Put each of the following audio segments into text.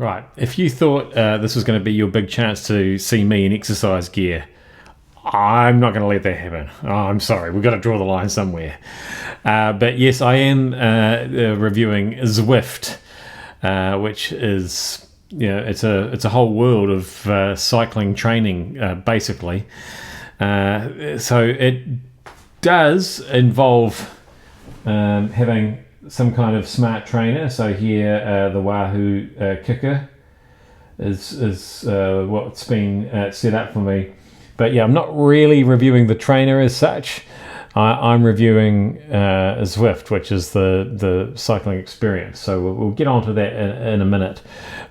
Right, if you thought this was going to be your big chance to see me in exercise gear, I'm not going to let that happen. Oh, I'm sorry, we've got to draw the line somewhere. But yes, I am reviewing Zwift, which is, it's a whole world of cycling training, basically. So it does involve having some kind of smart trainer. So here, the Wahoo Kicker is what's been set up for me. But yeah, I'm not really reviewing the trainer as such. I'm reviewing Zwift, which is the cycling experience. So we'll get onto that in a minute.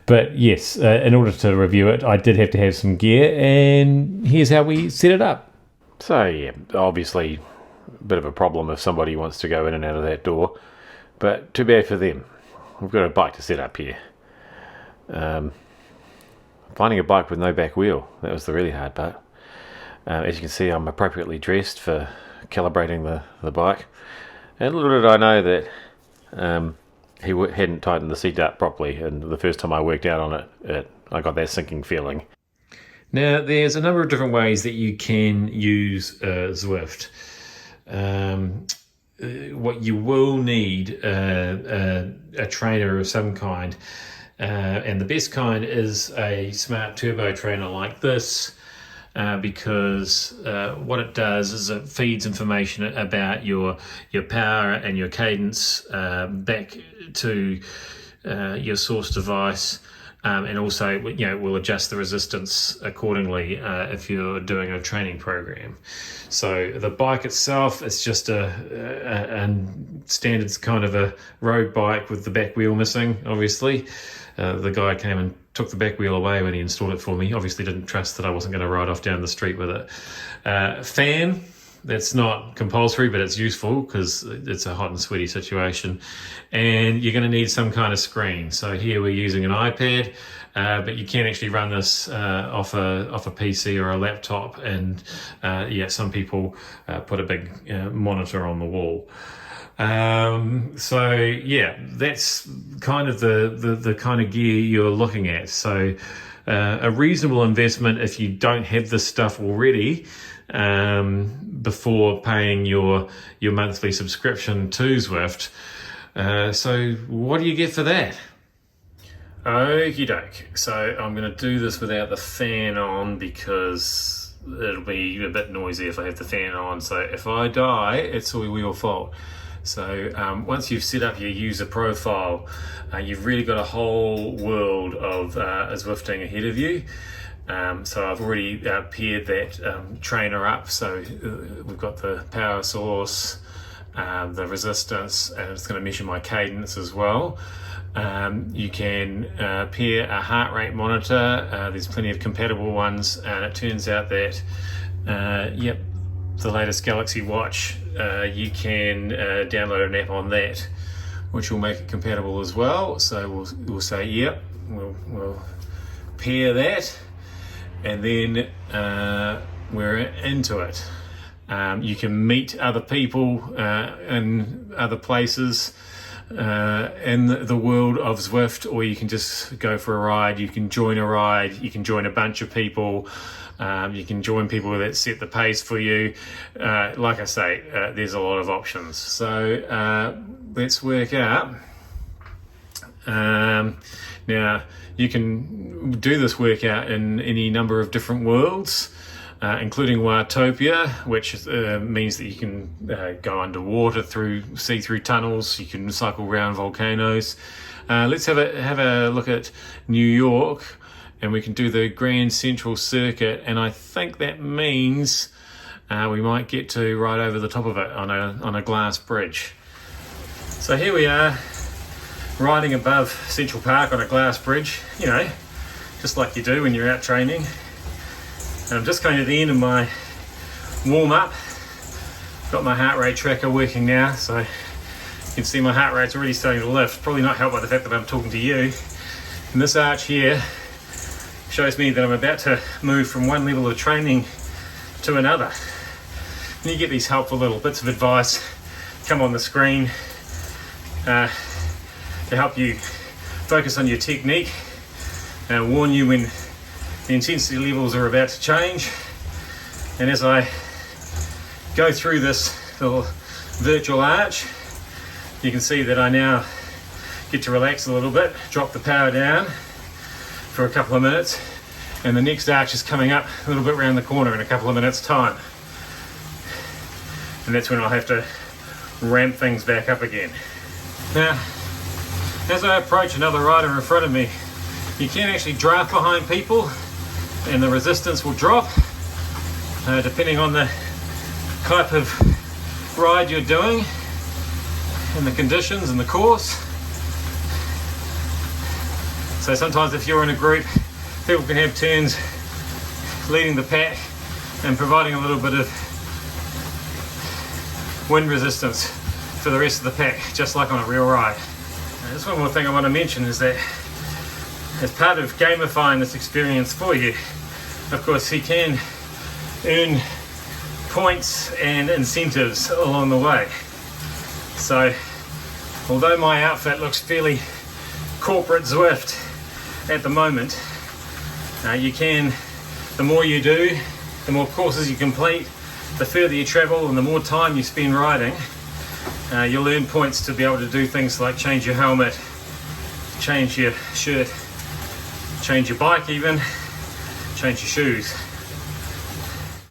But yes, in order to review it, I did have to have some gear, and here's how we set it up. So yeah, obviously a bit of a problem if somebody wants to go in and out of that door. But too bad for them. We've got a bike to set up here. Finding a bike with no back wheel, that was the really hard part. As you can see, I'm appropriately dressed for calibrating the bike. And little did I know that he hadn't tightened the seat up properly, and the first time I worked out on it, I got that sinking feeling. Now, there's a number of different ways that you can use Zwift. What you will need a trainer of some kind, and the best kind is a smart turbo trainer like this, because what it does is it feeds information about your power and your cadence back to your source device. And also, will adjust the resistance accordingly if you're doing a training program. So the bike itself is just a standard kind of a road bike with the back wheel missing, obviously. The guy came and took the back wheel away when he installed it for me. Obviously didn't trust that I wasn't going to ride off down the street with it. Fan. That's not compulsory, but it's useful because it's a hot and sweaty situation. And you're going to need some kind of screen. So here we're using an iPad, but you can actually run this off a PC or a laptop. And some people put a big monitor on the wall. So yeah, that's kind of the kind of gear you're looking at. So a reasonable investment if you don't have this stuff already, before paying your monthly subscription to Zwift. So what do you get for that? Okie doke. So I'm going to do this without the fan on because it'll be a bit noisy if I have the fan on. So if I die, it's all your fault. So once you've set up your user profile, you've really got a whole world of Zwifting ahead of you. So I've already paired that trainer up. So we've got the power source, the resistance, and it's going to measure my cadence as well. You can pair a heart rate monitor. There's plenty of compatible ones, and it turns out that the latest Galaxy Watch, you can download an app on that, which will make it compatible as well. So we'll say we'll pair that. And then we're into it. You can meet other people in other places in the world of Zwift, or you can just go for a ride. You can join a ride. You can join a bunch of people. You can join people that set the pace for you. Like I say, there's a lot of options. So let's work out. Now, you can do this workout in any number of different worlds, including Watopia, which means that you can go underwater see-through tunnels. You can cycle around volcanoes. Let's have a look at New York, and we can do the Grand Central Circuit. And I think that means we might get to right over the top of it on a glass bridge. So here we are, riding above Central Park on a glass bridge, just like you do when you're out training. And I'm just coming to the end of my warm-up. Got my heart rate tracker working now, so you can see my heart rate's already starting to lift. Probably not helped by the fact that I'm talking to you. And this arch here shows me that I'm about to move from one level of training to another. And you get these helpful little bits of advice come on the screen to help you focus on your technique warn you when the intensity levels are about to change. And as I go through this little virtual arch, you can see that I now get to relax a little bit, drop the power down for a couple of minutes, and the next arch is coming up a little bit around the corner in a couple of minutes time. And that's when I'll have to ramp things back up again. Now, as I approach another rider in front of me, you can actually draft behind people and the resistance will drop depending on the type of ride you're doing and the conditions and the course. So sometimes if you're in a group, people can have turns leading the pack and providing a little bit of wind resistance for the rest of the pack, just like on a real ride. Now, just one more thing I want to mention is that as part of gamifying this experience for you, of course, you can earn points and incentives along the way. So although my outfit looks fairly corporate Zwift at the moment, you can, the more you do, the more courses you complete, the further you travel and the more time you spend riding, you'll earn points to be able to do things like change your helmet, change your shirt, change your bike even, change your shoes.